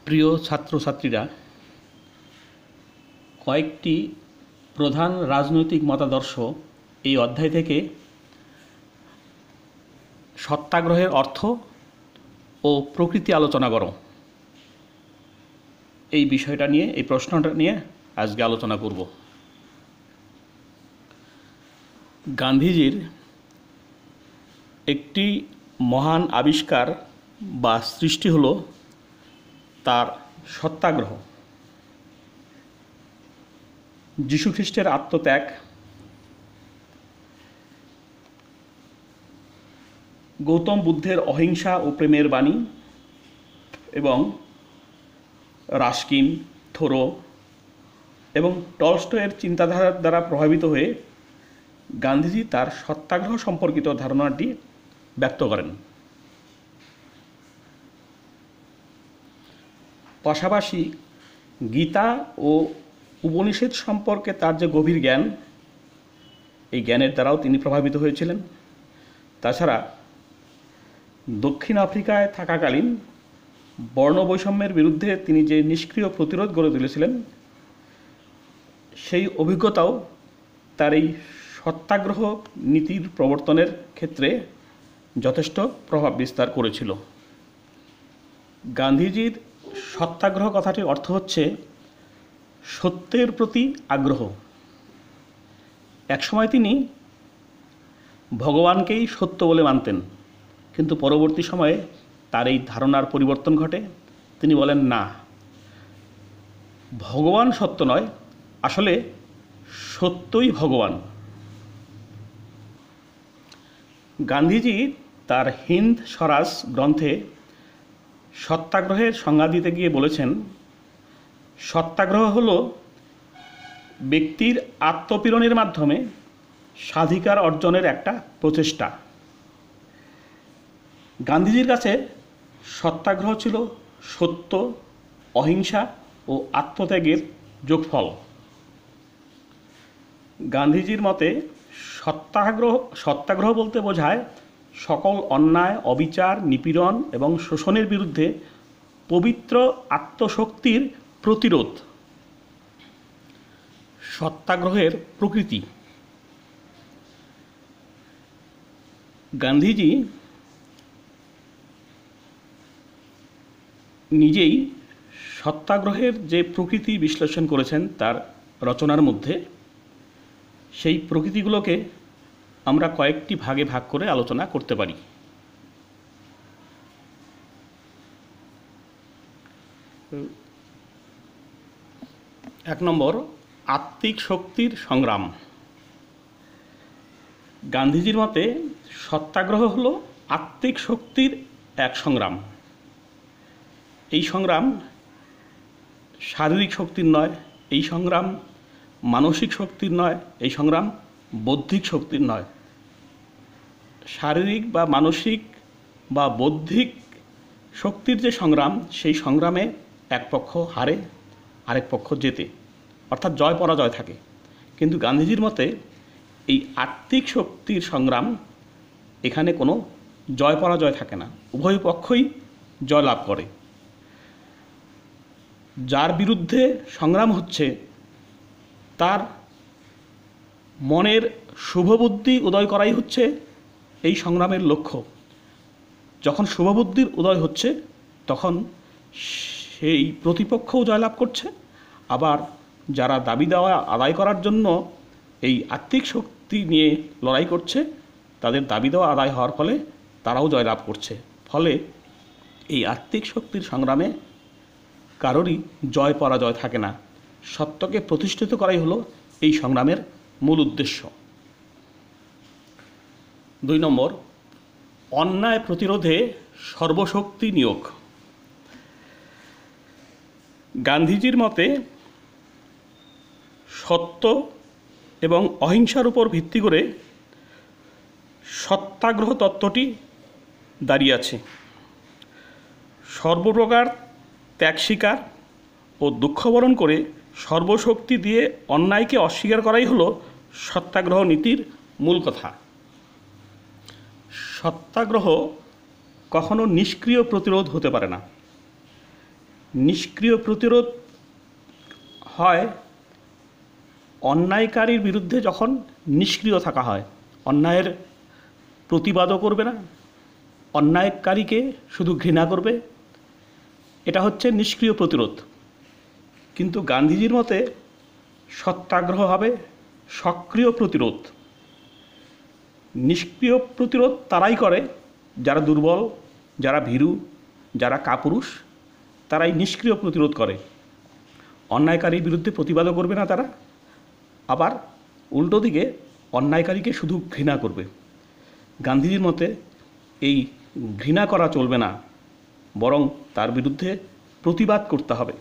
প্রিয় ছাত্রছাত্রীরা, কয়েকটি প্রধান রাজনৈতিক মতাদর্শ এই অধ্যায় থেকে সত্যাগ্রহের অর্থ ও প্রকৃতি আলোচনা করো। এই বিষয়টা নিয়ে, এই প্রশ্নটা নিয়ে আজকে আলোচনা করব। গান্ধীজির একটি মহান আবিষ্কার বা সৃষ্টি হলো তার সত্যাগ্রহ। যীশুখ্রিস্টের আত্মত্যাগ, গৌতম বুদ্ধের অহিংসা ও প্রেমের বাণী এবং রাস্কিন, থোরো এবং টলস্টয়ের চিন্তাধারার দ্বারা প্রভাবিত হয়ে গান্ধীজি তার সত্যাগ্রহ সম্পর্কিত ধারণাটি ব্যক্ত করেন। পাশাপাশি গীতা ও উপনিষদ সম্পর্কে তার যে গভীর জ্ঞান, এই জ্ঞানের দ্বারাও তিনি প্রভাবিত হয়েছিলেন। তাছাড়া দক্ষিণ আফ্রিকায় থাকাকালীন বর্ণ বৈষম্যের বিরুদ্ধে তিনি যে নিষ্ক্রিয় প্রতিরোধ গড়ে তুলেছিলেন, সেই অভিজ্ঞতাও তার এই সত্যাগ্রহ নীতির প্রবর্তনের ক্ষেত্রে যথেষ্ট প্রভাব বিস্তার করেছিল। গান্ধীজির সত্যাগ্রহ কথাটির অর্থ হচ্ছে সত্যের প্রতি আগ্রহ। একসময় তিনি ভগবানকেই সত্য বলে মানতেন, কিন্তু পরবর্তী সময়ে তার এই ধারণার পরিবর্তন ঘটে। তিনি বলেন, না, ভগবান সত্য নয়, আসলে সত্যই ভগবান। গান্ধীজি তার হিন্দ স্বরাজ গ্রন্থে সত্যাগ্রহের সংজ্ঞা দিতে গিয়ে বলেছেন, সত্যাগ্রহ হল ব্যক্তির আত্মপীড়নের মাধ্যমে স্বাধিকার অর্জনের একটা প্রচেষ্টা। গান্ধীজির কাছে সত্যাগ্রহ ছিল সত্য, অহিংসা ও আত্মত্যাগের যোগফল। গান্ধীজির মতে সত্যাগ্রহ বলতে বোঝায় সকল অন্যায়, অবিচার, নিপীড়ন এবং শোষণের বিরুদ্ধে পবিত্র আত্মশক্তির প্রতিরোধ। সত্যাগ্রহের প্রকৃতি। গান্ধীজি নিজেই সত্যাগ্রহের যে প্রকৃতি বিশ্লেষণ করেছেন তার রচনার মধ্যে, সেই প্রকৃতিগুলোকে আমরা কয়েকটি ভাগে ভাগ করে আলোচনা করতে পারি। এক নম্বর, আত্মিক শক্তির সংগ্রাম। গান্ধীজির মতে সত্যাগ্রহ হল আত্মিক শক্তির এক সংগ্রাম। এই সংগ্রাম শারীরিক শক্তির নয়, এই সংগ্রাম মানসিক শক্তির নয়, এই সংগ্রাম বৌদ্ধিক শক্তির নয়। শারীরিক বা মানসিক বা বৌদ্ধিক শক্তির যে সংগ্রাম, সেই সংগ্রামে এক পক্ষ হারে, আরেক পক্ষ জেতে, অর্থাৎ জয় পরাজয় থাকে। কিন্তু গান্ধীজির মতে এই আত্মিক শক্তির সংগ্রাম, এখানে কোনো জয় পরাজয় থাকে না, উভয় পক্ষই জয়লাভ করে। যার বিরুদ্ধে সংগ্রাম হচ্ছে তার মনের শুভবুদ্ধি উদয় করাই হচ্ছে এই সংগ্রামের লক্ষ্য। যখন শুভবুদ্ধির উদয় হচ্ছে, তখন সেই প্রতিপক্ষও জয়লাভ করছে, আবার যারা দাবি দেওয়া আদায় করার জন্য এই আত্মিক শক্তি নিয়ে লড়াই করছে, তাদের দাবি দেওয়া আদায় হওয়ার ফলে তারাও জয়লাভ করছে। ফলে এই আত্মিক শক্তির সংগ্রামে কারোরই জয় পরাজয় থাকে না। সত্যকে প্রতিষ্ঠিত করাই হলো এই সংগ্রামের মূল উদ্দেশ্য। 2 নম্বর, অন্যায় প্রতিরোধে সর্বশক্তি নিয়োগ। গান্ধীজির মতে সত্য এবং অহিংসার উপর ভিত্তি করে সত্যাগ্রহ তত্ত্বটি দাঁড়িয়ে আছে। সর্বপ্রকার ত্যাগ স্বীকার ও দুঃখবরণ করে সর্বশক্তি দিয়ে অন্যায়কে অস্বীকার করাই হলো সত্যাগ্রহ নীতির মূল কথা। সত্যাগ্রহ কখনো নিষ্ক্রিয় প্রতিরোধ হতে পারে না। নিষ্ক্রিয় প্রতিরোধ হয় অন্যায়কারীর বিরুদ্ধে যখন নিষ্ক্রিয় থাকা হয়, অন্যায়ের প্রতিবাদও করবে না, অন্যায়কারীকে শুধু ঘৃণা করবে, এটা হচ্ছে নিষ্ক্রিয় প্রতিরোধ। কিন্তু গান্ধীজির মতে সত্যাগ্রহ হবে সক্রিয় প্রতিরোধ। নিষ্ক্রিয় প্রতিরোধ তারাই করে যারা দুর্বল, যারা ভীরু, যারা কাপুরুষ, তারাই নিষ্ক্রিয় প্রতিরোধ করে। অন্যায়কারীর বিরুদ্ধে প্রতিবাদও করবে না তারা, আবার উল্টো দিকে অন্যায়কারীকে শুধু ঘৃণা করবে। গান্ধীজির মতে এই ঘৃণা করা চলবে না, বরং তার বিরুদ্ধে প্রতিবাদ করতে হবে।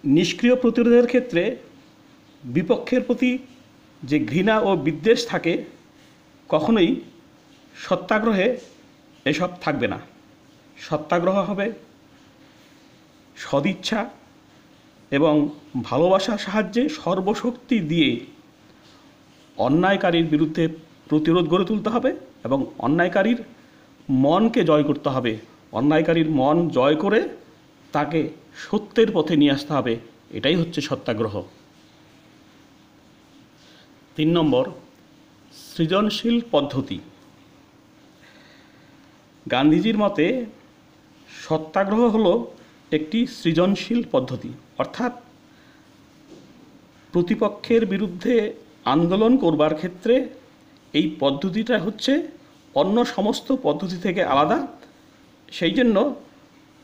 নিষ্ক্রিয় প্রতিরোধের ক্ষেত্রে বিপক্ষের প্রতি যে ঘৃণা ও বিদ্বেষ থাকে, কখনোই সত্যাগ্রহে এসব থাকবে না। সত্যাগ্রহ হবে সদিচ্ছা এবং ভালোবাসার সাহায্যে সর্বশক্তি দিয়ে অন্যায়কারীর বিরুদ্ধে প্রতিরোধ গড়ে তুলতে হবে এবং অন্যায়কারীর মনকে জয় করতে হবে। অন্যায়কারীর মন জয় করে তাকে সত্যের পথে নিয়ে আসতে হবে। এটাই হচ্ছে সত্যাগ্রহ। 3 নম্বর, সৃজনশীল পদ্ধতি। গান্ধীজির মতে সত্যাগ্রহ হলো একটি সৃজনশীল পদ্ধতি, অর্থাৎ প্রতিপক্ষের বিরুদ্ধে আন্দোলন করবার ক্ষেত্রে এই পদ্ধতিটা হচ্ছে অন্য সমস্ত পদ্ধতি থেকে আলাদা। সেই জন্য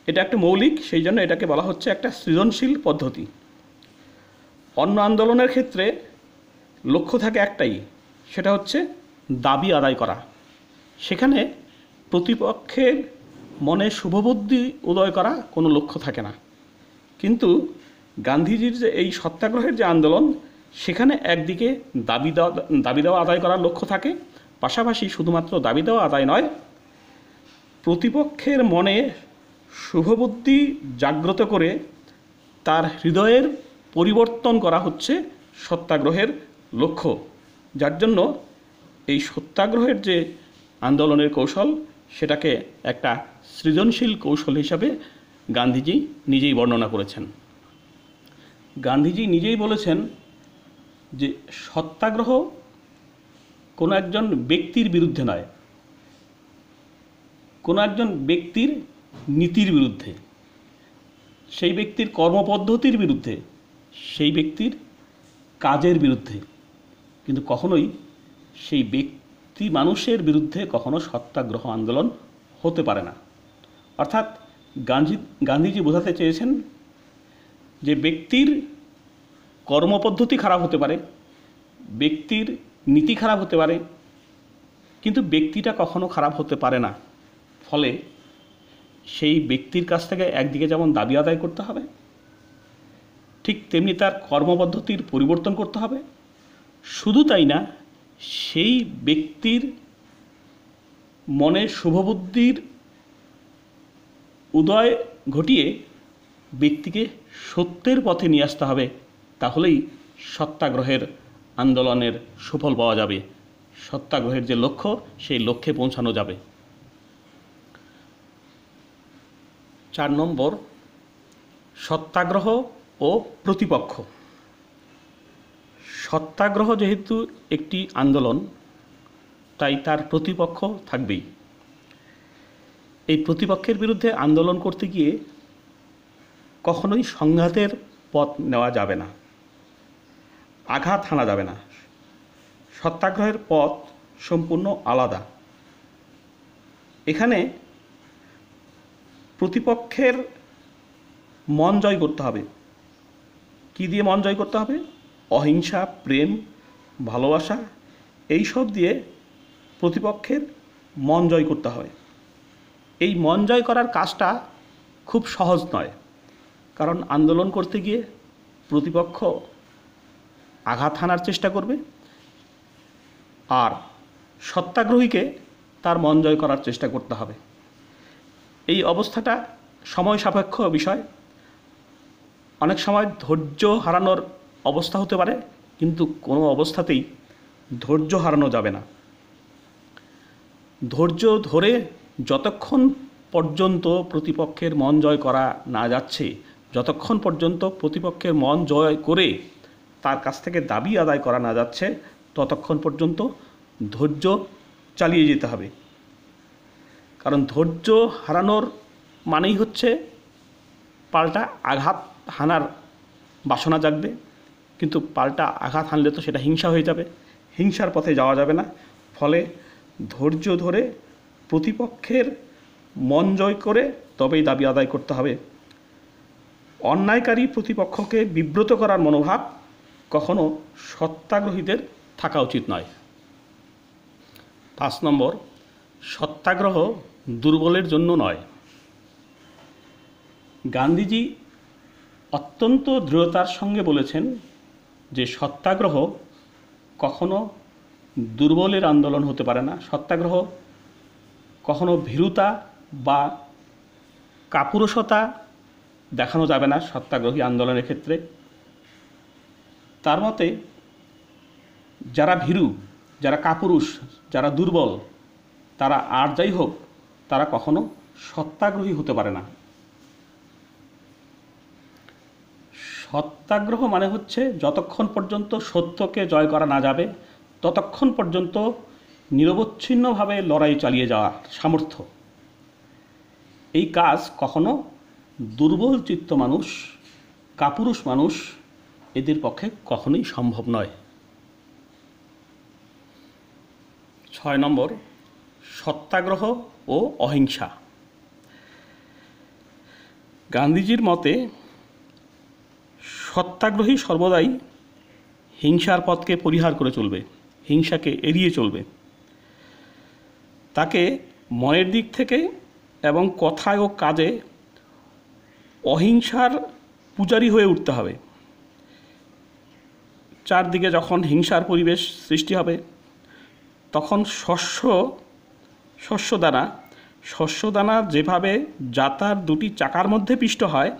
এটা একটা মৌলিক, সেই জন্য এটাকে বলা হচ্ছে একটা সৃজনশীল পদ্ধতি। অন্য আন্দোলনের ক্ষেত্রে লক্ষ্য থাকে একটাই, সেটা হচ্ছে দাবি আদায় করা। সেখানে প্রতিপক্ষের মনে শুভবুদ্ধি উদয় করা কোনো লক্ষ্য থাকে না। কিন্তু গান্ধীজির যে এই সত্যাগ্রহের যে আন্দোলন, সেখানে একদিকে দাবি দেওয়া আদায় করার লক্ষ্য থাকে, পাশাপাশি শুধুমাত্র দাবি দেওয়া আদায় নয়, প্রতিপক্ষের মনে শুভবুদ্ধি জাগ্রত করে তার হৃদয়ের পরিবর্তন করা হচ্ছে সত্যাগ্রহের লক্ষ্য। যার জন্য এই সত্যাগ্রহের যে আন্দোলনের কৌশল, সেটাকে একটা সৃজনশীল কৌশল হিসাবে গান্ধীজি নিজেই বর্ণনা করেছেন। গান্ধীজি নিজেই বলেছেন যে সত্যাগ্রহ কোনো একজন ব্যক্তির বিরুদ্ধে নয়, কোনো একজন ব্যক্তির নীতির বিরুদ্ধে, সেই ব্যক্তির কর্মপদ্ধতির বিরুদ্ধে, সেই ব্যক্তির কাজের বিরুদ্ধে, কিন্তু কখনোই সেই ব্যক্তি মানুষের বিরুদ্ধে কখনো সত্যাগ্রহ আন্দোলন হতে পারে না। অর্থাৎ গান্ধীজি বোঝাতে চেয়েছেন যে ব্যক্তির কর্মপদ্ধতি খারাপ হতে পারে, ব্যক্তির নীতি খারাপ হতে পারে, কিন্তু ব্যক্তিটা কখনো খারাপ হতে পারে না। ফলে সেই ব্যক্তির কাছ থেকে একদিকে যেমন দাবি আদায় করতে হবে, ঠিক তেমনি তার কর্মপদ্ধতির পরিবর্তন করতে হবে। শুধু তাই না, সেই ব্যক্তির মনে শুভবুদ্ধির উদয় ঘটিয়ে ব্যক্তিকে সত্যের পথে নিয়ে আসতে হবে। তাহলেই সত্যাগ্রহের আন্দোলনের সুফল পাওয়া যাবে, সত্যাগ্রহের যে লক্ষ্য, সেই লক্ষ্যে পৌঁছানো যাবে। 4 নম্বর, সত্যাগ্রহ ও প্রতিপক্ষ। সত্যাগ্রহ যেহেতু একটি আন্দোলন, তাই তার প্রতিপক্ষ থাকবেই। এই প্রতিপক্ষের বিরুদ্ধে আন্দোলন করতে গিয়ে কখনোই সংঘাতের পথ নেওয়া যাবে না, আঘাত হানা যাবে না। সত্যাগ্রহের পথ সম্পূর্ণ আলাদা। এখানে প্রতিপক্ষের মন জয় করতে হবে। কি দিয়ে মন জয় করতে হবে? অহিংসা, প্রেম, ভালোবাসা, এইসব দিয়ে প্রতিপক্ষের মন জয় করতে হবে। এই মন জয় করার কাজটা খুব সহজ নয়, কারণ আন্দোলন করতে গিয়ে প্রতিপক্ষ আঘাত হানার চেষ্টা করবে, আর সত্যাগ্রহীকে তার মন জয় করার চেষ্টা করতে হবে। এই অবস্থাটা সময় সাপেক্ষ বিষয়। অনেক সময় ধৈর্য হারানোর অবস্থা হতে পারে, কিন্তু কোনো অবস্থাতেই ধৈর্য হারানো যাবে না। ধৈর্য ধরে যতক্ষণ পর্যন্ত প্রতিপক্ষের মন জয় করা না যাচ্ছে, যতক্ষণ পর্যন্ত প্রতিপক্ষের মন জয় করে তার কাছ থেকে দাবি আদায় করা না যাচ্ছে, ততক্ষণ পর্যন্ত ধৈর্য চালিয়ে যেতে হবে। কারণ ধৈর্য হারানোর মানেই হচ্ছে পাল্টা আঘাত হানার বাসনা জাগবে, কিন্তু পাল্টা আঘাত হানলে তো সেটা হিংসা হয়ে যাবে, হিংসার পথে যাওয়া যাবে না। ফলে ধৈর্য ধরে প্রতিপক্ষের মন জয় করে তবেই দাবি আদায় করতে হবে। অন্যায়কারী প্রতিপক্ষকে বিব্রত করার মনোভাব কখনো সত্যাগ্রহীদের থাকা উচিত নয়। 5 নম্বর, সত্যাগ্রহ দুর্বলের জন্য নয়। গান্ধীজি অত্যন্ত দৃঢ়তার সঙ্গে বলেছেন যে সত্যাগ্রহ কখনো দুর্বলের আন্দোলন হতে পারে না। সত্যাগ্রহ কখনো ভীরুতা বা কাপুরুষতা দেখানো যাবে না সত্যাগ্রহী আন্দোলনের ক্ষেত্রে। তার মতে যারা ভীরু, যারা কাপুরুষ, যারা দুর্বল, তারা আর যাই হোক, তারা কখনো সত্যাগ্রহী হতে পারে না। সত্যাগ্রহ মানে হচ্ছে যতক্ষণ পর্যন্ত সত্যকে জয় করা না যাবে ততক্ষণ পর্যন্ত নিরবচ্ছিন্নভাবে লড়াই চালিয়ে যাওয়ার সামর্থ্য। এই কাজ কখনো দুর্বল চিত্ত মানুষ, কাপুরুষ মানুষ, এদের পক্ষে কখনোই সম্ভব নয়। 6 নম্বর, সত্যাগ্রহ ও অহিংসা। গান্ধীজির মতে সত্যাগ্রহী সর্বদাই হিংসার পথকে পরিহার করে চলবে, হিংসাকে এড়িয়ে চলবে। তাকে মনের দিক থেকে এবং কথায় ও কাজে অহিংসার পূজারী হয়ে উঠতে হবে। চারদিকে যখন হিংসার পরিবেশ সৃষ্টি হবে তখন শস্য দানা যেভাবে যাতার দুটি চাকার মধ্যে পিষ্ট হয়,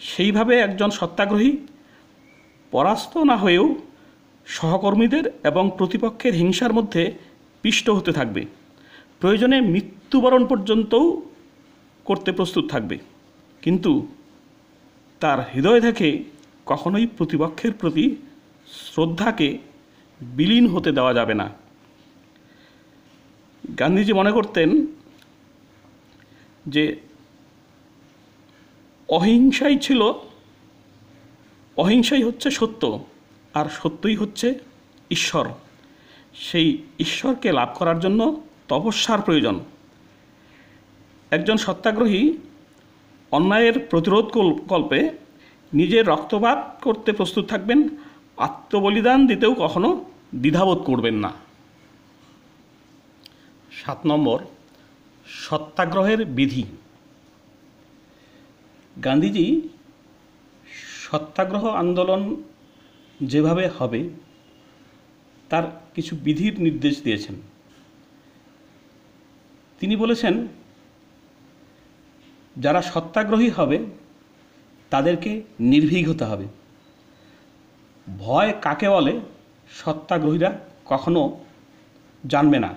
সেইভাবে একজন সত্যাগ্রহী পরাস্ত না হয়েও সহকর্মীদের এবং প্রতিপক্ষের হিংসার মধ্যে পিষ্ট হতে থাকবে। প্রয়োজনে মৃত্যুবরণ পর্যন্তও করতে প্রস্তুত থাকবে, কিন্তু তার হৃদয় থেকে কখনোই প্রতিপক্ষের প্রতি শ্রদ্ধাকে বিলীন হতে দেওয়া যাবে না। গান্ধীজি মনে করতেন যে অহিংসাই হচ্ছে সত্য, আর সত্যই হচ্ছে ঈশ্বর। সেই ঈশ্বরকে লাভ করার জন্য তপস্যার প্রয়োজন। একজন সত্যাগ্রহী অন্যায়ের প্রতিরোধ কল্পে নিজের রক্তপাত করতে প্রস্তুত থাকবেন, আত্মবলিদান দিতেও কখনো দ্বিধাবোধ করবেন না। 7 নম্বর, সত্যাগ্রহের বিধি। গান্ধীজি সত্যাগ্রহ আন্দোলন যেভাবে হবে তার কিছু বিধির নির্দেশ দিয়েছেন। তিনি বলেছেন যারা সত্যাগ্রহী হবে তাদেরকে নির্ভীক হতে হবে। ভয় কাকে বলে সত্যাগ্রহীরা কখনো জানবে না।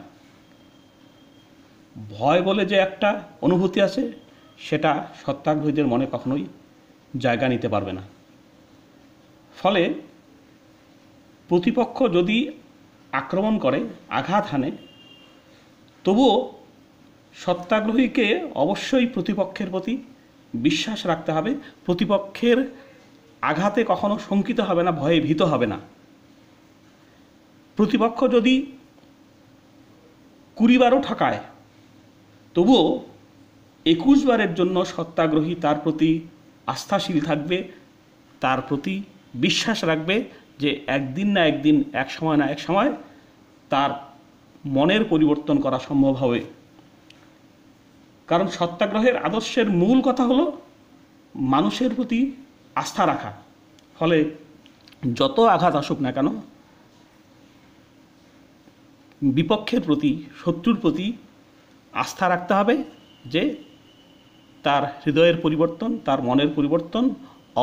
ভয় বলে যে একটা অনুভূতি আছে, সেটা সত্যাগ্রহীদের মনে কখনোই জায়গা নিতে পারবে না। ফলে প্রতিপক্ষ যদি আক্রমণ করে, আঘাত হানে, তবুও সত্যাগ্রহীকে অবশ্যই প্রতিপক্ষের প্রতি বিশ্বাস রাখতে হবে। প্রতিপক্ষের আঘাতে কখনো শঙ্কিত হবে না, ভয়ে ভীত হবে না। প্রতিপক্ষ যদি 20 বারও ঠকায়, তবুও 21 বারের জন্য সত্যাগ্রহী তার প্রতি আস্থাশীল থাকবে, তার প্রতি বিশ্বাস রাখবে যে একদিন না একদিন, এক সময় না এক সময় তার মনের পরিবর্তন করা সম্ভব হবে। কারণ সত্যাগ্রহের আদর্শের মূল কথা হলো মানুষের প্রতি আস্থা রাখা। ফলে যত আঘাত আসুক না কেন, বিপক্ষের প্রতি, শত্রুর প্রতি আস্থা রাখতে হবে যে তার হৃদয়ের পরিবর্তন, তার মনের পরিবর্তন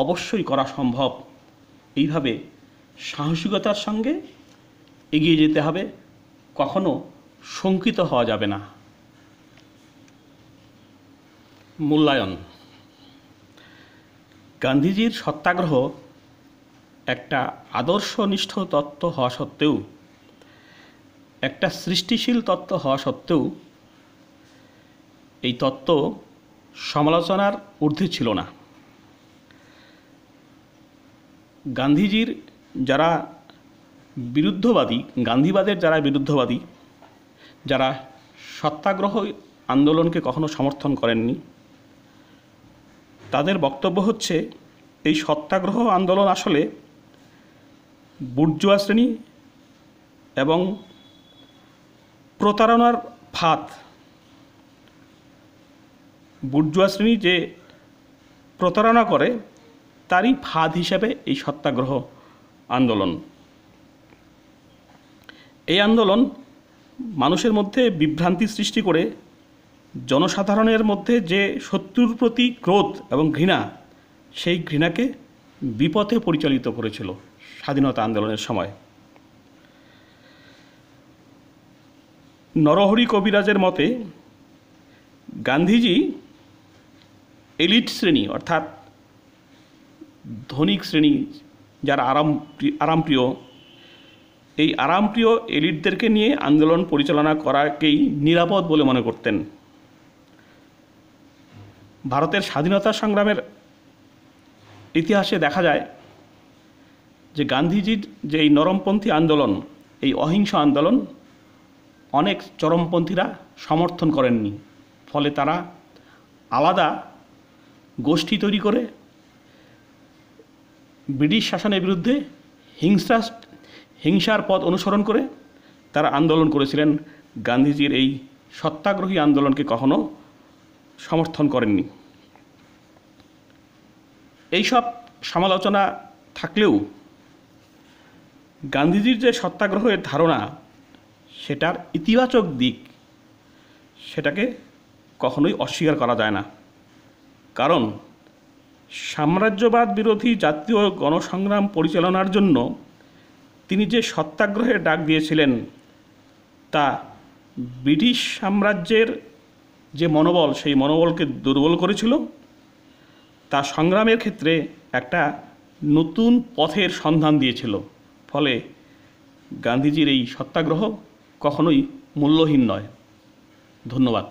অবশ্যই করা সম্ভব। এইভাবে সাহসিকতার সঙ্গে এগিয়ে যেতে হবে, কখনো শঙ্কিত হওয়া যাবে না। মূল্যায়ন। গান্ধীজির সত্যাগ্রহ একটা আদর্শনিষ্ঠ তত্ত্ব হওয়া সত্ত্বেও, একটা সৃষ্টিশীল তত্ত্ব হওয়া সত্ত্বেও এই তত্ত্ব সমালোচনার ঊর্ধ্বে ছিল না। গান্ধীজির যারা বিরুদ্ধবাদী, গান্ধীবাদের যারা বিরুদ্ধবাদী, যারা সত্যাগ্রহ আন্দোলনকে কখনো সমর্থন করেননি, তাদের বক্তব্য হচ্ছে এই সত্যাগ্রহ আন্দোলন আসলে বুর্জোয়া শ্রেণী এবং প্রতারণার ফাঁদ। বুর্জোয়া শ্রেণী যে প্রতারণা করে তারই ফাঁদ হিসেবে এই সত্যাগ্রহ আন্দোলন। এই আন্দোলন মানুষের মধ্যে বিভ্রান্তি সৃষ্টি করে জনসাধারণের মধ্যে যে শত্রুর প্রতি ক্রোধ এবং ঘৃণা, সেই ঘৃণাকে বিপথে পরিচালিত করেছিল স্বাধীনতা আন্দোলনের সময়। নরহরি কবিরাজের মতে গান্ধীজি এলিট শ্রেণী অর্থাৎ ধনিক শ্রেণী, যারা আরামপ্রিয়, এই আরামপ্রিয় এলিটদেরকে নিয়ে আন্দোলন পরিচালনা করাকেই নিরাপদ বলে মনে করতেন। ভারতের স্বাধীনতা সংগ্রামের ইতিহাসে দেখা যায় যে গান্ধীজির যে এই নরমপন্থী আন্দোলন, এই অহিংস আন্দোলন অনেক চরমপন্থীরা সমর্থন করেননি। ফলে তারা আলাদা গোষ্ঠী তৈরি করে ব্রিটিশ শাসনের বিরুদ্ধে হিংসার পথ অনুসরণ করে তারা আন্দোলন করেছিলেন। গান্ধীজির এই সত্যাগ্রহী আন্দোলনকে কখনো সমর্থন করেননি। এইসব সমালোচনা থাকলেও গান্ধীজির যে সত্যাগ্রহের ধারণা, সেটার ইতিবাচক দিক, সেটাকে কখনোই অস্বীকার করা যায় না। কারণ সাম্রাজ্যবাদ বিরোধী জাতীয় গণসংগ্রাম পরিচালনার জন্য তিনি যে সত্যাগ্রহের ডাক দিয়েছিলেন, তা ব্রিটিশ সাম্রাজ্যের যে মনোবল, সেই মনোবলকে দুর্বল করেছিল। তা সংগ্রামের ক্ষেত্রে একটা নতুন পথের সন্ধান দিয়েছিল। ফলে গান্ধীজির এই সত্যাগ্রহ কখনোই মূল্যহীন নয়। ধন্যবাদ।